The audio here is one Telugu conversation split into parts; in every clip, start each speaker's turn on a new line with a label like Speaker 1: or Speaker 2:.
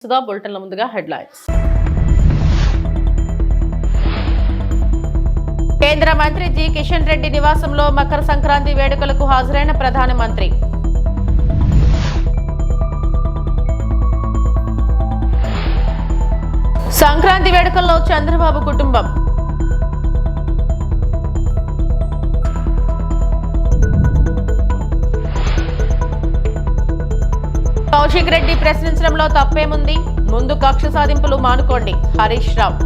Speaker 1: సుధా బులెటిన్ల ముందుగా హెడ్లైన్స్. కేంద్ర మంత్రి జి కిషన్ రెడ్డి నివాసంలో మకర సంక్రాంతి వేడుకలకు హాజరైన ప్రధానమంత్రి. సంక్రాంతి వేడుకల్లో చంద్రబాబు కుటుంబం. కౌశిక్ రెడ్డి ప్రశ్నించడంలో తప్పేముంది, ముందు కక్ష సాధింపులు మానుకోండి హరీష్ రావు.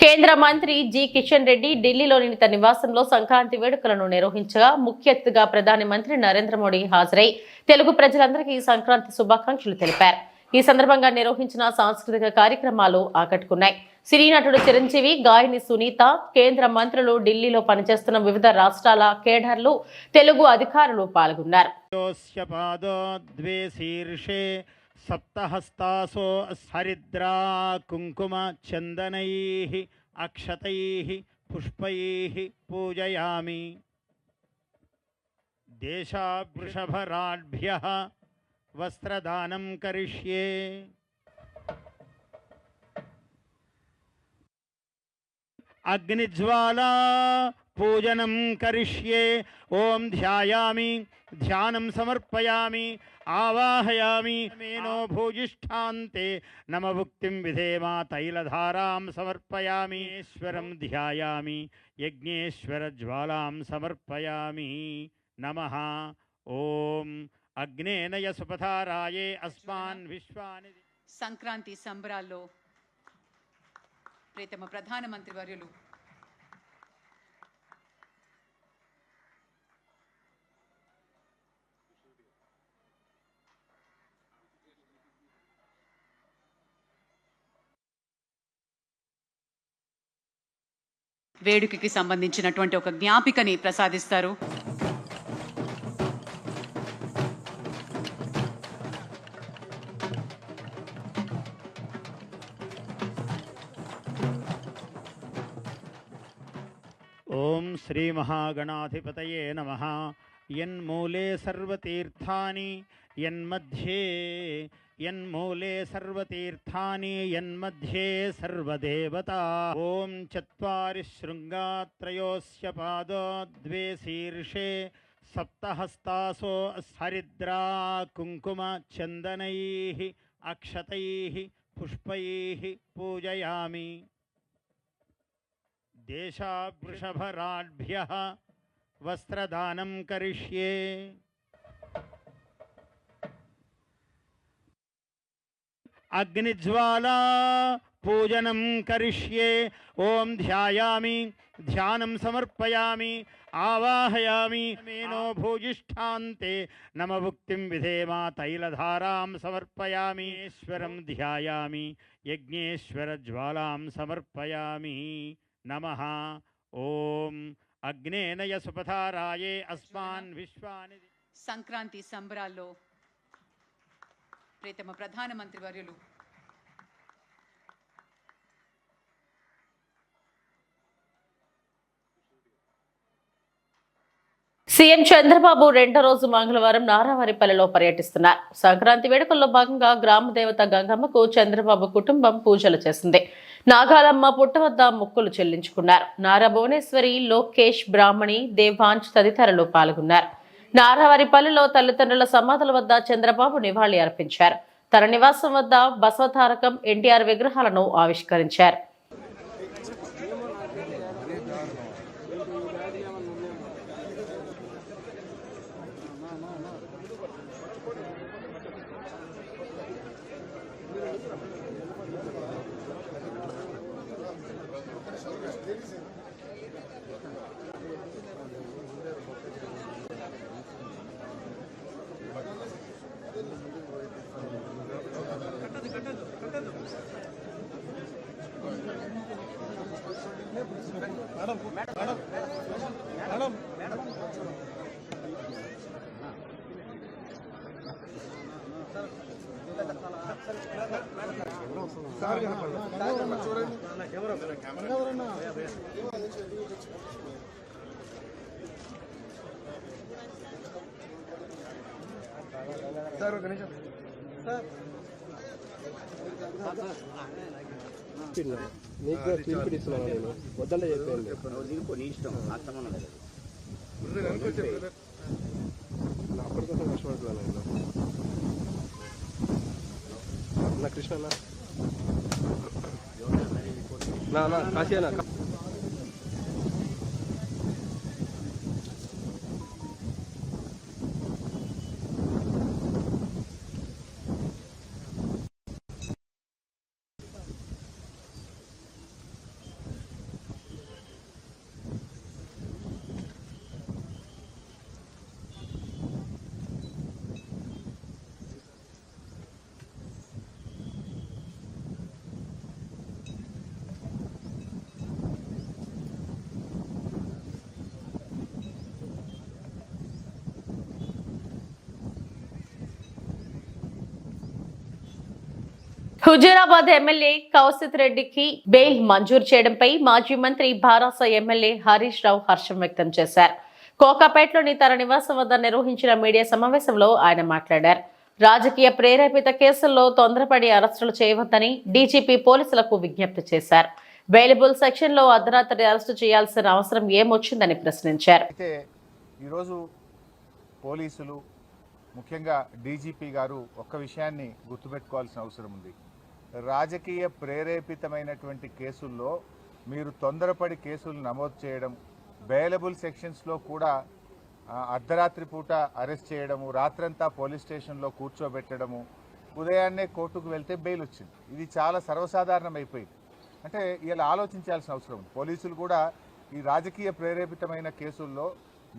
Speaker 1: కేంద్ర మంత్రి జి కిషన్ రెడ్డి ఢిల్లీలోని తన నివాసంలో సంక్రాంతి వేడుకలను నిర్వహించగా ముఖ్య అతిథిగా ప్రధానమంత్రి నరేంద్ర మోడీ హాజరై తెలుగు ప్రజలందరికీ సంక్రాంతి శుభాకాంక్షలు తెలిపారు. ఈ సందర్భంగా నిర్వహించిన సాంస్కృతిక కార్యక్రమాలు ఆకట్టుకున్నాయి. సినీ నటుడు చిరంజీవి, గాయని సునీత, కేంద్ర మంత్రులు, ఢిల్లీలో పనిచేస్తున్న వివిధ రాష్ట్రాల కేడర్లు, తెలుగు అధికారులు పాల్గొన్నారు.
Speaker 2: సప్తహస్తాసో హరిద్రా కుంకుమ చందనైః అక్షతైః పుష్పైః పూజయామి. దేశావృషభరాఢ్భ్యః వస్త్రదానం కరిష్యే. అగ్నిజ్వాలా పూజనం కరిష్యే. ఓం ధ్యాయామి, ధ్యానం సమర్పయామి, ఆవాహయామి. మేనో భూజిష్ఠాంతే నమభుక్తిం విధేమా. తైలధారాం సమర్పయామి. ఈశ్వరం ధ్యాయామి, యజ్ఞేశ్వర జ్వాలాం సమర్పయామి. నమః. ఓం అగ్నేనయ సుపథారాయే అస్మాన్ విశ్వాని.
Speaker 3: సంక్రాంతి సంబరాల్లో ప్రియతమ ప్రధానమంత్రి వర్యులు వేడుకకి సంబంధించినటువంటి ఒక జ్ఞాపికని ప్రసాదిస్తారు.
Speaker 2: ఓం శ్రీ మహాగణాధిపతయే నమః. యన్మూలే సర్వతీర్థాని యన్మూలే సర్వతీర్థాని యన్మధ్యే సర్వదేవతా. ఓం చత్వారి శృంగాత్రయోస్య పాదో ద్వే శీర్షే సప్తహస్తాసో హరిద్రా కుంకుమ చందనైః అక్షతైః పుష్పైః పూజయామి. దేశావృషభరాఢ్భ్యః వస్త్రదానం కరిష్యే. అగ్నిజ్వాలా పూజనం కరిష్యే. ఓం ధ్యాయామి, ధ్యానం సమర్పయామి, ఆవాహయామి. మేనో భూజిష్ఠాంతే నమభుక్తిం విధేమా. తైలధారాం సమర్పయామి. ఈశ్వరం ధ్యాయామి, యజ్ఞేశ్వర జ్వాలాం సమర్పయామి. నమః. ఓం అగ్నేనయ సుపథారాయే అస్మాన్ విశ్వాని.
Speaker 3: సంక్రాంతి సంబరాల్లో ప్రియతమ ప్రధానమంత్రి వర్యులు
Speaker 1: సీఎం చంద్రబాబు రెండో రోజు మంగళవారం నారావారిపల్లెలో పర్యటిస్తున్నారు. సంక్రాంతి వేడుకల్లో భాగంగా గ్రామ దేవత గంగమ్మకు చంద్రబాబు కుటుంబం పూజలు చేసింది. నాగాలమ్మ పుట్ట వద్ద మొక్కులు చెల్లించుకున్నారు. నారా భువనేశ్వరి, లోకేష్, బ్రాహ్మణి, దేవాంశ్ తదితరులు పాల్గొన్నారు. నారావారిపల్లెలో తల్లిదండ్రుల సమాధుల వద్ద చంద్రబాబు నివాళి అర్పించారు. తన నివాసం వద్ద బసవతారకం, ఎన్టీఆర్ విగ్రహాలను ఆవిష్కరించారు.
Speaker 4: సార్ ఒక నిమిషం నీకు తీర్పిస్తున్నాను నేను వద్దంటే చెప్పాను నా అప్పటి కోసం కష్టపడుతున్నాను నేను నా కృష్ణ నా కాశీనా
Speaker 1: హుజూరాబాద్ ఎమ్మెల్యే కౌశిక్ రెడ్డికి బెయిల్ మంజూరు చేయడంపై మాజీ మంత్రి భారాస ఎమ్మెల్యే హరీష్ రావు హర్షం వ్యక్తం చేశారు. కోకాపేటలోని తన నివాసం వద్ద నిర్వహించిన మీడియా సమావేశంలో ఆయన మాట్లాడారు. రాజకీయ ప్రేరేపిత కేసుల్లో తొందరపడి అరెస్టులు చేయవద్దని డీజీపీ పోలీసులకు విజ్ఞప్తి చేశారు. బెయిలబుల్ సెక్షన్ లో అర్ధరాత్రి అరెస్టు చేయాల్సిన అవసరం ఏమొచ్చిందని ప్రశ్నించారు.
Speaker 5: అయితే ఈరోజు పోలీసులు ముఖ్యంగా డీజీపీ గారు ఒక్క విషయాన్ని గుర్తుపెట్టుకోవాల్సిన అవసరం ఉంది. రాజకీయ ప్రేరేపితమైనటువంటి కేసుల్లో మీరు తొందరపడి కేసులు నమోదు చేయడం, బెయిలబుల్ సెక్షన్స్లో కూడా అర్ధరాత్రి పూట అరెస్ట్ చేయడము, రాత్రంతా పోలీస్ స్టేషన్లో కూర్చోబెట్టడము, ఉదయాన్నే కోర్టుకు వెళ్తే బెయిల్ వచ్చింది. ఇది చాలా సర్వసాధారణం అయిపోయింది. అంటే ఇలా ఆలోచించాల్సిన అవసరం ఉంది. పోలీసులు కూడా ఈ రాజకీయ ప్రేరేపితమైన కేసుల్లో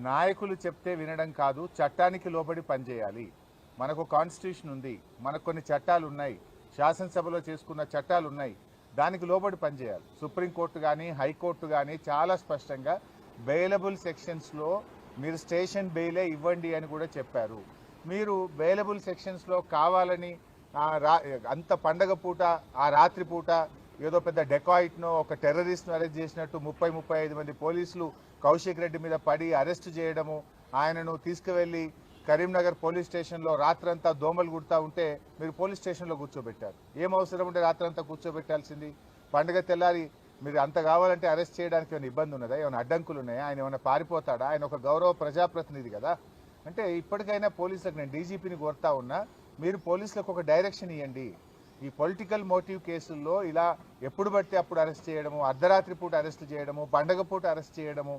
Speaker 5: నాయకులు చెప్తే వినడం కాదు, చట్టానికి లోబడి పనిచేయాలి. మనకు కాన్స్టిట్యూషన్ ఉంది, మనకు కొన్ని చట్టాలు ఉన్నాయి, శాసనసభలో చేసుకున్న చట్టాలు ఉన్నాయి, దానికి లోబడి పనిచేయాలి. సుప్రీంకోర్టు కానీ హైకోర్టు కానీ చాలా స్పష్టంగా బెయిలబుల్ సెక్షన్స్లో మీరు స్టేషన్ బెయిలే ఇవ్వండి అని కూడా చెప్పారు. మీరు బెయిలబుల్ సెక్షన్స్లో కావాలని అంత పండగ పూట ఆ రాత్రి పూట ఏదో పెద్ద డెకాయిట్నో ఒక టెర్రరిస్ట్ను అరెస్ట్ చేసినట్టు 30-35 మంది పోలీసులు కౌశిక్ రెడ్డి మీద పడి అరెస్ట్ చేయడము, ఆయనను తీసుకువెళ్ళి కరీంనగర్ పోలీస్ స్టేషన్లో రాత్రంతా దోమలు కుడతా ఉంటే మీరు పోలీస్ స్టేషన్లో కూర్చోబెట్టారు. ఏం అవసరం ఉంటే రాత్రంతా కూర్చోబెట్టాల్సింది? పండుగ తెల్లారి మీరు అంత కావాలంటే అరెస్ట్ చేయడానికి ఏమైనా ఇబ్బంది ఉన్నదా? ఏమైనా అడ్డంకులు ఉన్నాయా? ఆయన ఏమైనా పారిపోతాడా? ఆయన ఒక గౌరవ ప్రజాప్రతినిధి కదా. అంటే ఇప్పటికైనా పోలీసులకు నేను డీజీపీని కోరుతా ఉన్నా, మీరు పోలీసులకు ఒక డైరెక్షన్ ఇవ్వండి. ఈ పొలిటికల్ మోటివ్ కేసుల్లో ఇలా ఎప్పుడు పడితే అప్పుడు అరెస్ట్ చేయడము, అర్ధరాత్రి పూట అరెస్ట్ చేయడము, పండగ పూట అరెస్ట్ చేయడము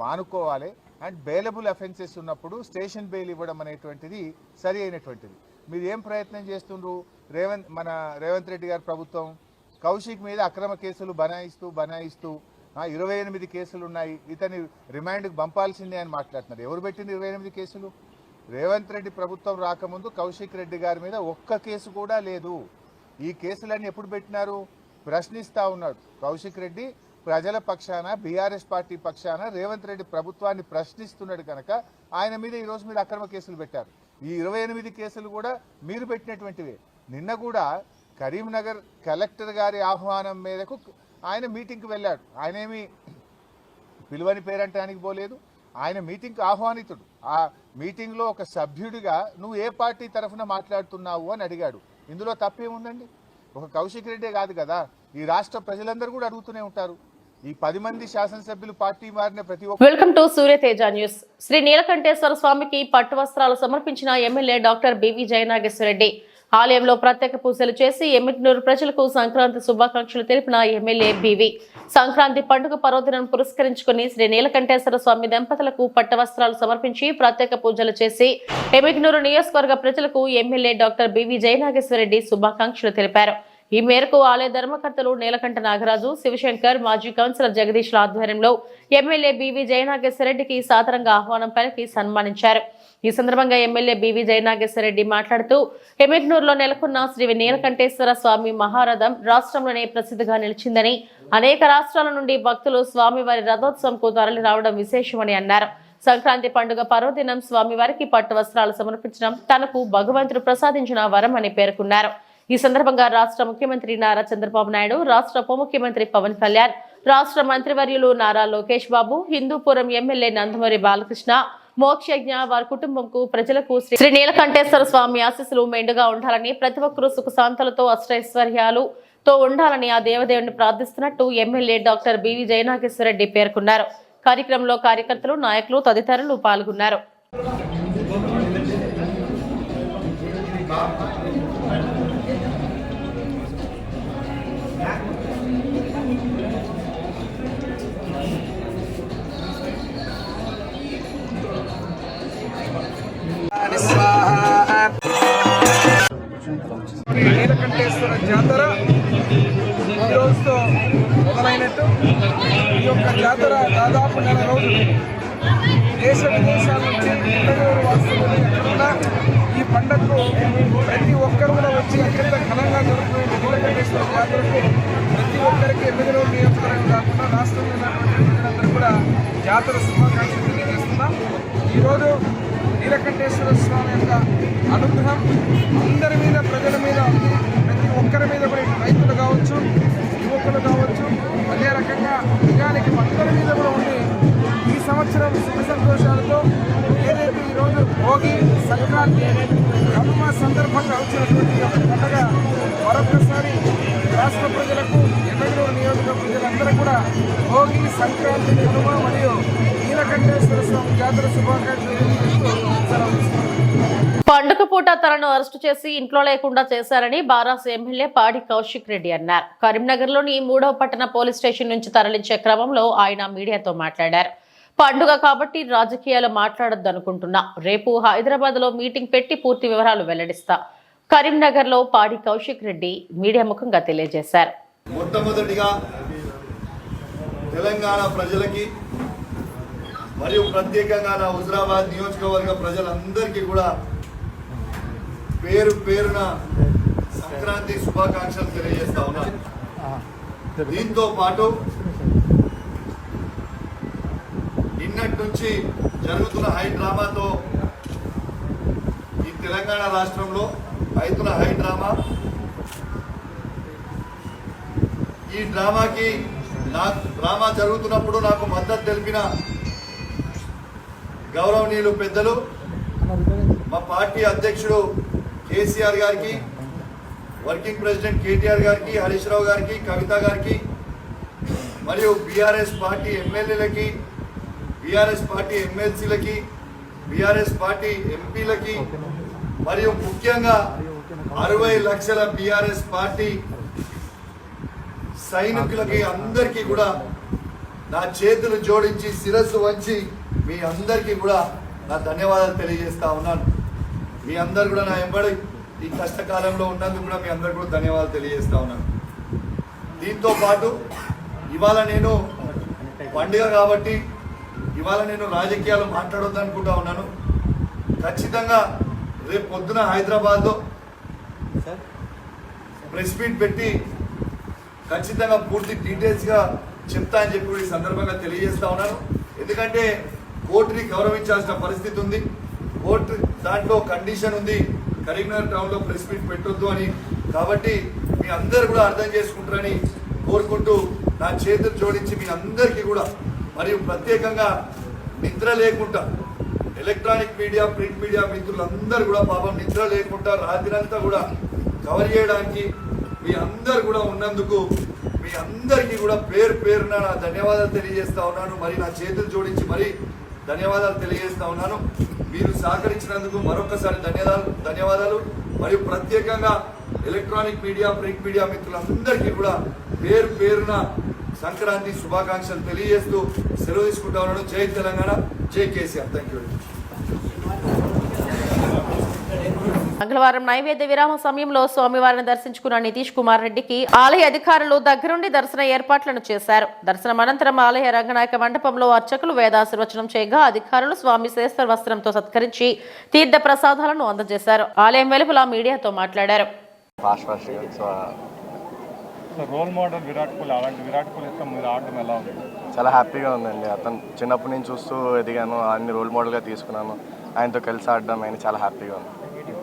Speaker 5: మానుకోవాలి. అండ్ బెయిలబుల్ అఫెన్సెస్ ఉన్నప్పుడు స్టేషన్ బెయిల్ ఇవ్వడం అనేటువంటిది సరి అయినటువంటిది. మీరు ఏం ప్రయత్నం చేస్తుండ్రు? మన రేవంత్ రెడ్డి గారి ప్రభుత్వం కౌశిక్ మీద అక్రమ కేసులు బనాయిస్తూ 28 కేసులు ఉన్నాయి, ఇతని రిమాండ్కి పంపాల్సిందే అని మాట్లాడుతున్నారు. ఎవరు పెట్టింది 28 కేసులు? రేవంత్ రెడ్డి ప్రభుత్వం రాకముందు కౌశిక్ రెడ్డి గారి మీద ఒక్క కేసు కూడా లేదు. ఈ కేసులన్నీ ఎప్పుడు పెట్టినారు? ప్రశ్నిస్తూ ఉన్నాడు కౌశిక్ రెడ్డి. ప్రజల పక్షాన, బీఆర్ఎస్ పార్టీ పక్షాన రేవంత్ రెడ్డి ప్రభుత్వాన్ని ప్రశ్నిస్తున్నాడు కనుక ఆయన మీద ఈరోజు మీరు అక్రమ కేసులు పెట్టారు. ఈ 28 కేసులు కూడా మీరు పెట్టినటువంటివే. నిన్న కూడా కరీంనగర్ కలెక్టర్ గారి ఆహ్వానం మేరకు ఆయన మీటింగ్కి వెళ్ళాడు. ఆయన ఏమి పిలువని పేరంటానికి పోలేదు, ఆయన మీటింగ్కి ఆహ్వానితుడు. ఆ మీటింగ్లో ఒక సభ్యుడిగా నువ్వు ఏ పార్టీ తరఫున మాట్లాడుతున్నావు అని అడిగాడు. ఇందులో తప్పేముందండి? ఒక కౌశిక్ రెడ్డే కాదు కదా, ఈ రాష్ట్ర ప్రజలందరూ కూడా అడుగుతూనే ఉంటారు. ఈ 10 మంది శాసనసభ్యులు పార్టీ మారిన ప్రతి ఒక్క.
Speaker 1: Welcome to Suryateja news. Shri Neelakanteshwara స్వామికి పట్టు వస్త్రాలు సమర్పించిన ఎమ్మెల్యే డాక్టర్ బివి జయనాగేశ్వరరెడ్డి ఆలయంలో ప్రత్యేక పూజలు చేసి ఎమ్మిగ్నూరు ప్రజలకు సంక్రాంతి శుభాకాంక్షలు తెలిపిన ఎమ్మెల్యే బివి సంక్రాంతి పండుగ పర్వదినం పురస్కరించుకుని శ్రీ నీలకంఠేశ్వర స్వామి దంపతులకు పట్టు వస్త్రాలు సమర్పించి ప్రత్యేక పూజలు చేసి ఎమ్మిగ్నూరు నియోజకవర్గ ప్రజలకు ఎమ్మెల్యే డాక్టర్ బివి జయనాగేశ్వరరెడ్డి శుభాకాంక్షలు తెలిపారు. ఈ మేరకు ఆలయ ధర్మకర్తలు నీలకంఠ నాగరాజు, శివశంకర్, మాజీ కౌన్సిలర్ జగదీష్ల ఆధ్వర్యంలో ఎమ్మెల్యే బివి జయనాగేశ్వరరెడ్డికి సాదరంగా ఆహ్వానం పలికి సన్మానించారు. ఈ సందర్భంగా ఎమ్మెల్యే బివి జయనాగేశ్వరరెడ్డి మాట్లాడుతూ ఎమ్మిగ్నూరులో నెలకొన్న శ్రీ నీలకంఠేశ్వర స్వామి మహారథం రాష్ట్రంలోనే ప్రసిద్ధిగా నిలిచిందని, అనేక రాష్ట్రాల నుండి భక్తులు స్వామివారి రథోత్సవంకు తరలి రావడం విశేషమని అన్నారు. సంక్రాంతి పండుగ పర్వదినం స్వామివారికి పట్టు వస్త్రాలు సమర్పించడం తనకు భగవంతుడు ప్రసాదించిన వరం అని పేర్కొన్నారు. ఈ సందర్భంగా రాష్ట్ర ముఖ్యమంత్రి నారా చంద్రబాబు నాయుడు, రాష్ట్ర ఉప ముఖ్యమంత్రి పవన్ కళ్యాణ్, రాష్ట్ర మంత్రివర్యులు నారా లోకేష్ బాబు, హిందూపురం ఎమ్మెల్యే నందమూరి బాలకృష్ణ, మోక్షజ్ఞ వారి కుటుంబంకు ప్రజలకు శ్రీ నీలకంఠేశ్వర స్వామి ఆశీస్సులు మెండుగా ఉండాలని ప్రతి ఒక్కరూ సుఖ శాంతులతో అష్టైశ్వర్యాలతో ఉండాలని ఆ దేవదేవుని ప్రార్థిస్తున్నట్టు ఎమ్మెల్యే డాక్టర్ బివి జయనాగేశ్వర రెడ్డి పేర్కొన్నారు. కార్యక్రమంలో కార్యకర్తలు, నాయకులు తదితరులు పాల్గొన్నారు.
Speaker 6: నీలకంఠేశ్వర జాతర ఈ రోజుతో మొదలైనట్టు ఈ యొక్క జాతర దాదాపు 4 రోజులు దేశ విదేశాల నుంచి ఇంటర్వ్యూలు వాస్తువులు ఎక్కడున్నా ఈ పండుగకు ప్రతి ఒక్కరు కూడా వచ్చి అత్యంత ఘనంగా జరుగుతున్న నీలకంఠేశ్వర జాతరకు ప్రతి ఒక్కరికి ఎమ్మిగనూరు నియోజకవర్గం కాకుండా రాష్ట్రంలో ఉన్నటువంటి ప్రజలందరూ కూడా జాతర శుభాకాంక్షలు తెలియజేస్తున్నాం. ఈరోజు నీలకంఠేశ్వర స్వామి యొక్క అనుగ్రహం అందరి మీద, ప్రజల మీద ఉంది. ప్రతి ఒక్కరి మీద కూడా రైతులు కావచ్చు, యువకులు కావచ్చు, అదే రకంగా నిజానికి అందరి మీద కూడా ఉండి ఈ సంవత్సరం సుఖ సంతోషాలతో ఏదైతే ఈరోజు భోగి, సంక్రాంతి, కనుమ సందర్భంగా వచ్చినటువంటి పండుగ మరొక్కసారి రాష్ట్ర ప్రజలకు, ఎమ్మెల్యేలు నియోజకవర్గ ప్రజలందరూ కూడా భోగి, సంక్రాంతి, కనుమ మరియు నీలకంఠేశ్వర స్వామి జాతర శుభాకాంక్షలు తెలియజేస్తూ సెలవు.
Speaker 1: పండుగ పూట తనను అరెస్టు చేసి ఇంట్లో లేకుండా చేశారని బారాస్ ఎమ్మెల్యే పాడి కౌశిక్ రెడ్డి అన్నారు. కరీంనగర్లోని 3వ పట్టణ పోలీస్ స్టేషన్ నుంచి తరలించే క్రమంలో ఆయన మీడియాతో మాట్లాడారు. పండుగ కాబట్టి రాజకీయాలు మాట్లాడొద్దనుకుంటున్నా. రేపు హైదరాబాద్ లో మీటింగ్ పెట్టి పూర్తి వివరాలు వెల్లడిస్తా. కరీంనగర్ లో పాడి కౌశిక్ రెడ్డి మీడియా ముఖంగా తెలియజేశారు.
Speaker 7: మొట్టమొదటిగా తెలంగాణ ప్రజలకి మరియు ప్రత్యేకంగా నా హుజరాబాద్ నియోజకవర్గ ప్రజలందరికీ కూడా పేరు పేరున సంక్రాంతి శుభాకాంక్షలు తెలియజేస్తా ఉన్నాను. దీంతో పాటు నిన్నటి నుంచి జరుగుతున్న హై డ్రామాతో ఈ తెలంగాణ రాష్ట్రంలో అవుతున్న హై డ్రామా, ఈ డ్రామాకి డ్రామా జరుగుతున్నప్పుడు నాకు మద్దతు తెలిపిన గౌరవనీయులు పెద్దలు మా పార్టీ అధ్యక్షుడు కేసీఆర్ గారికి, వర్కింగ్ ప్రెసిడెంట్ కేటీఆర్ గారికి, హరీష్ రావు గారికి, కవిత గారికి మరియు బీఆర్ఎస్ పార్టీ ఎమ్మెల్యేలకి, బీఆర్ఎస్ పార్టీ ఎమ్మెల్సీలకి, బీఆర్ఎస్ పార్టీ ఎంపీలకి మరియు ముఖ్యంగా 60 లక్షల బీఆర్ఎస్ పార్టీ సైనికులకి అందరికీ కూడా నా చేతులు జోడించి శిరస్సు వంచి మీ అందరికీ కూడా నా ధన్యవాదాలు తెలియజేస్తా ఉన్నాను. మీ అందరు కూడా నా ఎంబడి ఈ కష్టకాలంలో ఉన్నందుకు కూడా మీ అందరు కూడా ధన్యవాదాలు తెలియజేస్తా ఉన్నాను. దీంతో పాటు ఇవాళ నేను పండుగ కాబట్టి ఇవాళ నేను రాజకీయాలు మాట్లాడొద్దు అనుకుంటా ఉన్నాను. ఖచ్చితంగా రేపు పొద్దున హైదరాబాద్లో ప్రెస్ మీట్ పెట్టి ఖచ్చితంగా పూర్తి డీటెయిల్స్గా చెప్తా అని చెప్పి ఈ సందర్భంగా తెలియజేస్తా ఉన్నాను. ఎందుకంటే కోర్టుని గౌరవించాల్సిన పరిస్థితి ఉంది. కోర్టు దాంట్లో కండిషన్ ఉంది, కరీంనగర్ టౌన్లో ప్రెస్ మీట్ పెట్టొద్దు అని. కాబట్టి మీ అందరు కూడా అర్థం చేసుకుంటారని కోరుకుంటూ నా చేతులు జోడించి మీ అందరికీ కూడా మరియు ప్రత్యేకంగా నిద్ర లేకుండా ఎలక్ట్రానిక్ మీడియా, ప్రింట్ మీడియా మిత్రులందరూ కూడా పాపం నిద్ర లేకుండా రాత్రంతా కూడా కవర్ చేయడానికి మీ అందరు కూడా ఉన్నందుకు మీ అందరికీ కూడా పేరు పేరున నా ధన్యవాదాలు తెలియజేస్తా ఉన్నాను. మరి నా చేతులు జోడించి మరి ధన్యవాదాలు తెలియజేస్తా ఉన్నాను. మీరు సహకరించినందుకు మరొకసారి ధన్యవాదాలు. మరియు ప్రత్యేకంగా ఎలక్ట్రానిక్ మీడియా, ప్రింట్ మీడియా మిత్రులందరికీ కూడా పేరు పేరున సంక్రాంతి శుభాకాంక్షలు తెలియజేస్తూ సెలవు తీసుకుంటా ఉన్నాను. జై తెలంగాణ, జై కేసీఆర్. Thank you.
Speaker 1: మంగళవారం నైవేద్య విరామ సమయంలో స్వామివారిని దర్శించుకున్న నితీష్ కుమార్ రెడ్డికి ఆలయ అధికారులు దగ్గరుండి దర్శన ఏర్పాట్లను చేశారు. దర్శనం అనంతరం ఆలయ రంగనాయక మండపంలో అర్చకులు వేదాశీర్వచనం చేయగా అధికారులు స్వామి శ్రేష్ఠ వస్త్రంతో సత్కరించి తీర్థ ప్రసాదాలను అందజేశారు. ఆలయం వెలుపల మీడియాతో మాట్లాడారు.
Speaker 8: రోల్ మోడల్ విరాట్ కోహ్లీ, అలాంటి విరాట్ కోహ్లీతో మీరు ఆడడం ఎలా ఉంది?
Speaker 9: చాలా హ్యాపీగా ఉందండి. అతను చిన్నప్పటి నుంచి చూస్తూ ఎదిగాను, అన్ని రోల్ మోడల్గా తీసుకున్నాను. ఆయనతో కలిసి ఆడడం ఆయన చాలా హ్యాపీగా ఉంది.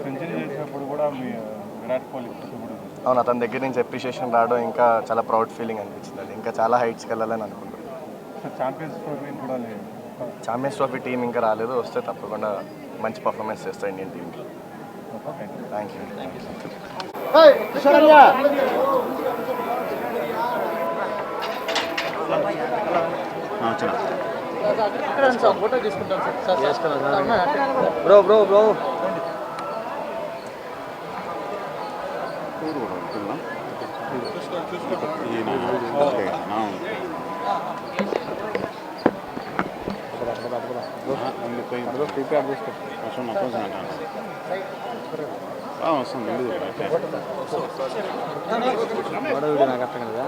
Speaker 8: సెంచరీ చేసినప్పుడు కూడా మీ విరాట్ కోహ్లీ
Speaker 9: అవును, అతని దగ్గర నుంచి అప్రిషియేషన్ రావడం ఇంకా చాలా ప్రౌడ్ ఫీలింగ్ అనిపించింది. అది ఇంకా చాలా హైట్స్కి వెళ్ళాలని అనుకుంటున్నాను.
Speaker 8: ఛాంపియన్స్ ట్రోఫీ కూడా లేదు.
Speaker 9: ఛాంపియన్స్ ట్రోఫీ టీం ఇంకా రాలేదు, వస్తే తప్పకుండా మంచి పర్ఫార్మెన్స్ చేస్తాయి ఇండియన్ టీంకి. Thank you.
Speaker 4: Bro bro bro
Speaker 2: వస్తుంది
Speaker 4: నాకు అర్థం కదా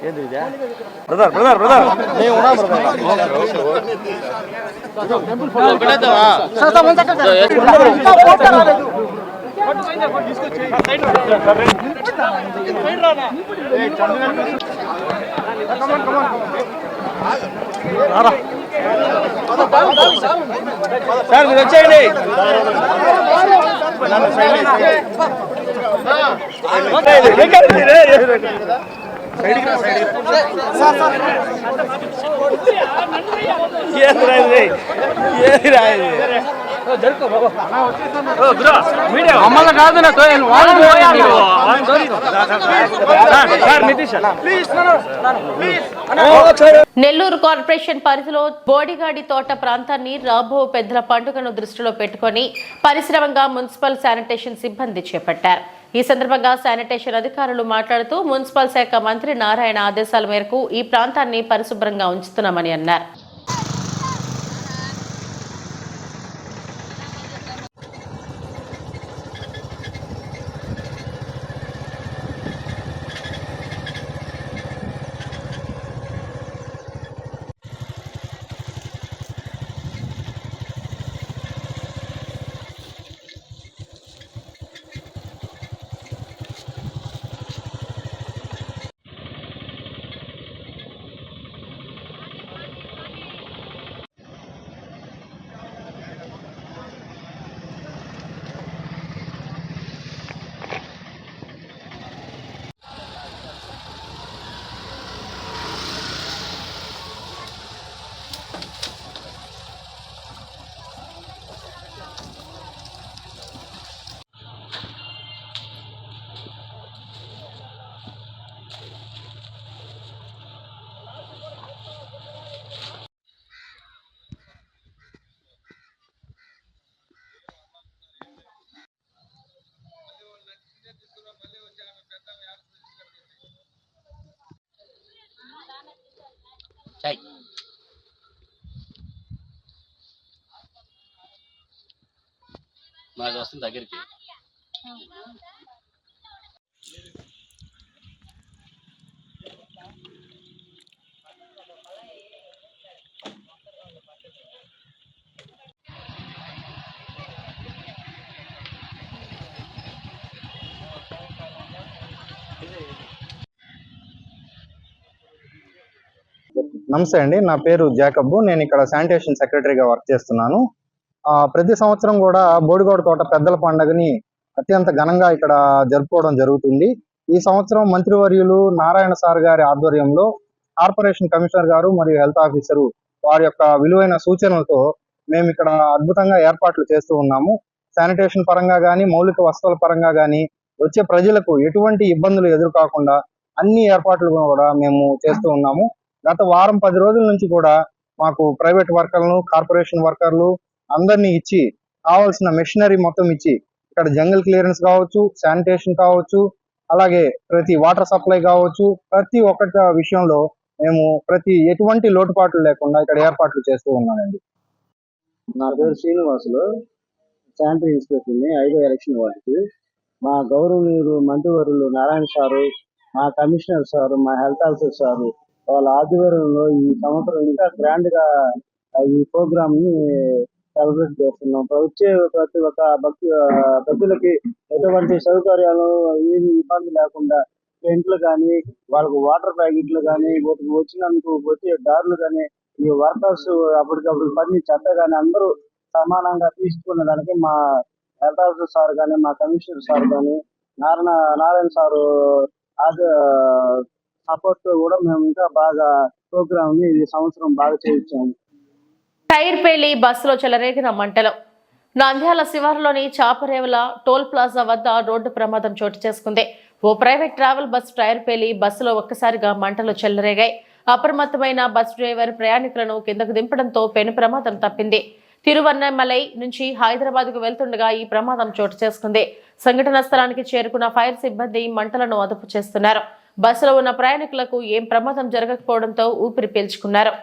Speaker 4: ఏంది ఇదే బ్రదర్ బ్రదర్ బ్రదర్ నేను ఉన్నా సార్ మీరు వచ్చేయండి. మమ్మల్ని కాదు
Speaker 1: నెల్లూరు కార్పొరేషన్ పరిధిలో బోడిగాడి తోట ప్రాంతాన్ని రాబో పెద్దల పండుగను దృష్టిలో పెట్టుకుని పరిశ్రమంగా మున్సిపల్ శానిటేషన్ సిబ్బంది చేపట్టారు. ఈ సందర్భంగా శానిటేషన్ అధికారులు మాట్లాడుతూ మున్సిపల్ శాఖ మంత్రి నారాయణ ఆదేశాల మేరకు ఈ ప్రాంతాన్ని పరిశుభ్రంగా ఉంచుతున్నామని అన్నారు.
Speaker 10: మాది వస్తుంది దగ్గరికి.
Speaker 11: నమస్తే అండి, నా పేరు జాకబ్. నేను ఇక్కడ శానిటేషన్ సెక్రటరీగా వర్క్ చేస్తున్నాను. ప్రతి సంవత్సరం కూడా బోడిగోడ తోట పెద్దల పండుగని అత్యంత ఘనంగా ఇక్కడ జరుపుకోవడం జరుగుతుంది. ఈ సంవత్సరం మంత్రివర్యులు నారాయణ సార్ గారి ఆధ్వర్యంలో కార్పొరేషన్ కమిషనర్ గారు మరియు హెల్త్ ఆఫీసరు వారి యొక్క విలువైన సూచనలతో మేము ఇక్కడ అద్భుతంగా ఏర్పాట్లు చేస్తూ ఉన్నాము. శానిటేషన్ పరంగా కానీ మౌలిక వసతుల పరంగా కానీ వచ్చే ప్రజలకు ఎటువంటి ఇబ్బందులు ఎదురుకాకుండా అన్ని ఏర్పాట్లు కూడా మేము చేస్తూ ఉన్నాము. గత వారం 10 రోజుల నుంచి కూడా మాకు ప్రైవేట్ వర్కర్లను కార్పొరేషన్ వర్కర్లు అందరినీ ఇచ్చి కావాల్సిన మెషినరీ మొత్తం ఇచ్చి ఇక్కడ జంగల్ క్లియరెన్స్ కావచ్చు, శానిటేషన్ కావచ్చు, అలాగే ప్రతి వాటర్ సప్లై కావచ్చు, ప్రతి ఒక్కటి విషయంలో మేము ఎటువంటి లోటుపాట్లు లేకుండా ఇక్కడ ఏర్పాట్లు చేస్తూ ఉన్నామండి.
Speaker 12: నా పేరు శ్రీనివాసులు, శానిటరీ ఇన్స్పెక్టర్ని 5వ ఎలక్షన్ వారికి. మా గౌరవనీయులు మంత్రివర్యులు నారాయణ సారు, మా కమిషనర్ సారు, మా హెల్త్ ఆఫీసర్ సారు వాళ్ళ ఆధ్వర్యంలో ఈ సంవత్సరం ఇంకా గ్రాండ్ గా ఈ ప్రోగ్రామ్ ని సెలబ్రేట్ చేస్తున్నాం. వచ్చే ప్రతి ఒక్క భక్తులకి ఎటువంటి సౌకర్యాలు ఏమి ఇబ్బంది లేకుండా టెంట్లు కానీ, వాళ్ళకు వాటర్ ప్యాకెట్లు కానీ, వచ్చినందుకు వచ్చే దారులు కానీ, ఈ వర్కర్స్ అప్పటికప్పుడు పని చెత్త కానీ అందరూ సమానంగా తీసుకునే దానికి మా హెల్త్ ఆఫీసర్ సార్ కానీ, మా కమిషనర్ సార్ కానీ, నారాయణ సారు సపోర్ట్ తో కూడా మేము ఇంకా బాగా ప్రోగ్రామ్ ని ఈ సంవత్సరం బాగా చేయించాము.
Speaker 1: టైర్ పేలి బస్సులో చెలరేగిన మంటలు. నంద్యాల శివారులోని చాపరేవల టోల్ ప్లాజా వద్ద రోడ్డు ప్రమాదం చోటు చేసుకుంది. ఓ ప్రైవేట్ ట్రావెల్ బస్సు టైర్ పేలి బస్సులో ఒక్కసారిగా మంటలు చెలరేగాయి. అప్రమత్తమైన బస్ డ్రైవర్ ప్రయాణికులను కిందకు దింపడంతో పెను ప్రమాదం తప్పింది. తిరువన్నమలై నుంచి హైదరాబాద్కు వెళ్తుండగా ఈ ప్రమాదం చోటు చేసుకుంది. సంఘటన స్థలానికి చేరుకున్న ఫైర్ సిబ్బంది మంటలను అదుపు చేస్తున్నారు. బస్సులో ఉన్న ప్రయాణికులకు ఏం ప్రమాదం జరగకపోవడంతో ఊపిరి పీల్చుకున్నారు.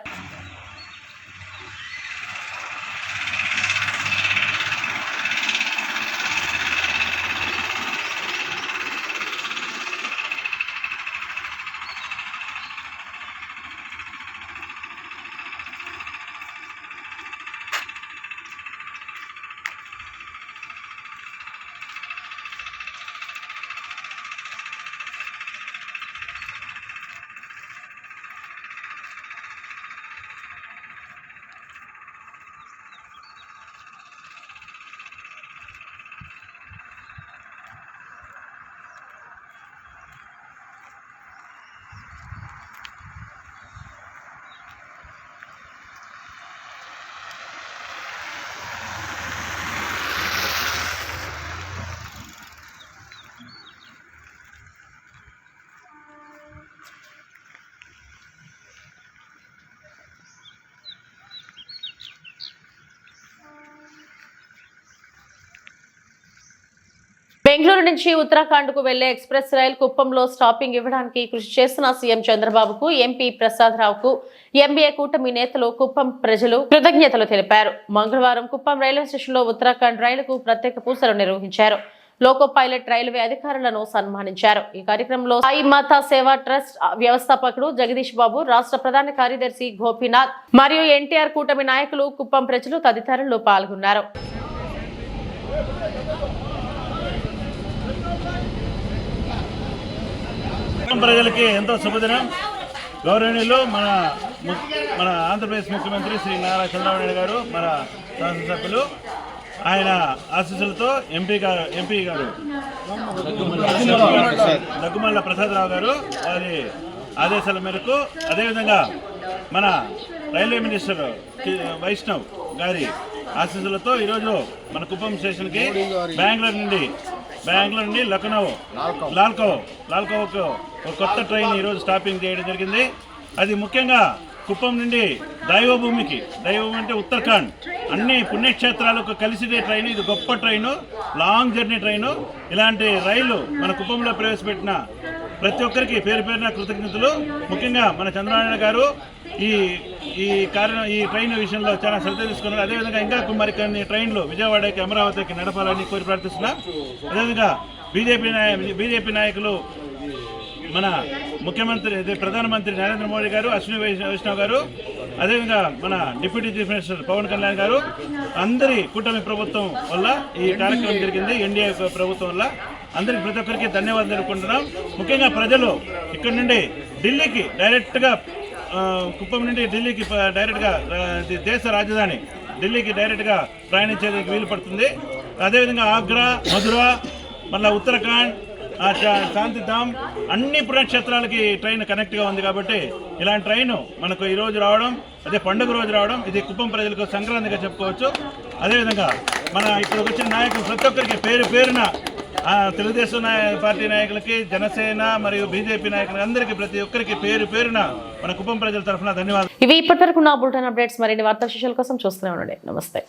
Speaker 1: బెంగళూరు నుంచి ఉత్తరాఖండ్ కు వెళ్లే ఎక్స్ప్రెస్ రైలు కుప్పంలో స్టాపింగ్ ఇవ్వడానికి కృషి చేస్తున్న సీఎం చంద్రబాబుకు, ఎంపీ ప్రసాదరావుకు, ఎంబీఏ కూటమి నేతలు, కుప్పం ప్రజలు కృతజ్ఞతలు తెలిపారు. మంగళవారం కుప్పం రైల్వే స్టేషన్లో ఉత్తరాఖండ్ రైలుకు ప్రత్యేక పూజలు నిర్వహించారు. లోకో పైలట్ రైల్వే అధికారులను సన్మానించారు. ఈ కార్యక్రమంలో సాయి మాతా సేవా ట్రస్ట్ వ్యవస్థాపకుడు జగదీష్ బాబు, రాష్ట్ర ప్రధాన కార్యదర్శి గోపీనాథ్ మరియు ఎన్టీఆర్ కూటమి నాయకులు, కుప్పం ప్రజలు తదితరులు పాల్గొన్నారు.
Speaker 4: ప్రజలకి ఎంతో శుభదినం. గౌరవనీయులు మన ఆంధ్రప్రదేశ్ ముఖ్యమంత్రి శ్రీ నారా చంద్రబాబు నాయుడు గారు, మన శాసనసభ్యులు, ఆయన ఆశీస్సులతో ఎంపీ గారు దగ్గుమల్ల ప్రసాదరావు గారు వారి ఆదేశాల మేరకు, అదేవిధంగా మన రైల్వే మినిస్టర్ వైష్ణవ్ గారి ఆశీస్సులతో ఈరోజు మన కుప్పం స్టేషన్కి బెంగళూరు నుండి లక్నో లాల్కోకు ఒక కొత్త ట్రైన్ ఈరోజు స్టాపింగ్ చేయడం జరిగింది. అది ముఖ్యంగా కుప్పం నుండి దైవభూమి అంటే ఉత్తరాఖండ్ అన్ని పుణ్యక్షేత్రాలకు కలిసిదే ట్రైన్. ఇది గొప్ప ట్రైను, లాంగ్ జర్నీ ట్రైను. ఇలాంటి రైలు మన కుప్పంలో ప్రవేశపెట్టిన ప్రతి ఒక్కరికి పేరు పేరున కృతజ్ఞతలు. ముఖ్యంగా మన చంద్రబాబు గారు ఈ ట్రైన్ విషయంలో చాలా శ్రద్ధ తీసుకున్నారు. అదేవిధంగా ఇంకా మరికొన్ని ట్రైన్లు విజయవాడకి, అమరావతికి నడపాలని కోరి ప్రార్థిస్తున్నాం. అదేవిధంగా బీజేపీ నాయకులు, మన ప్రధానమంత్రి నరేంద్ర మోడీ గారు, అశ్విని వైష్ణవ్ గారు, అదేవిధంగా మన deputy chief minister Pawan Kalyan గారు, అందరి కూటమి ప్రభుత్వం వల్ల ఈ కార్యక్రమం జరిగింది. ఎన్డీఏ ప్రభుత్వం వల్ల అందరికి ప్రతి ఒక్కరికి ధన్యవాదాలు తెలుపుకుంటున్నాం. ముఖ్యంగా ప్రజలు ఇక్కడ నుండి ఢిల్లీకి డైరెక్ట్గా, కుప్పం నుండి ఢిల్లీకి డైరెక్ట్గా, దేశ రాజధాని ఢిల్లీకి డైరెక్ట్గా ప్రయాణించేందుకు వీలు పడుతుంది. అదేవిధంగా ఆగ్రా, మధుర, మళ్ళీ ఉత్తరాఖండ్, శాంతిధామ్ అన్ని పుణ్యక్షేత్రాలకి ట్రైన్ కనెక్ట్గా ఉంది. కాబట్టి ఇలాంటి ట్రైన్ మనకు ఈ రోజు రావడం, అదే పండుగ రోజు రావడం, ఇది కుప్పం ప్రజలకు సంక్రాంతిగా చెప్పుకోవచ్చు. అదేవిధంగా మన ఇక్కడికి వచ్చిన నాయకులు ప్రతి ఒక్కరికి పేరు పేరున, తెలుగుదేశం పార్టీ నాయకులకి, జనసేన మరియు బీజేపీ నాయకులకి అందరికీ ప్రతి ఒక్కరికి పేరు పేరున మన కుప్పం ప్రజల తరఫున ధన్యవాదాలు.
Speaker 1: ఇవి ఇప్పటివరకు నా బులెటిన్ అప్డేట్స్. మరిన్ని వార్తా విశేషాల కోసం చూస్తూనే ఉండండి. నమస్తే.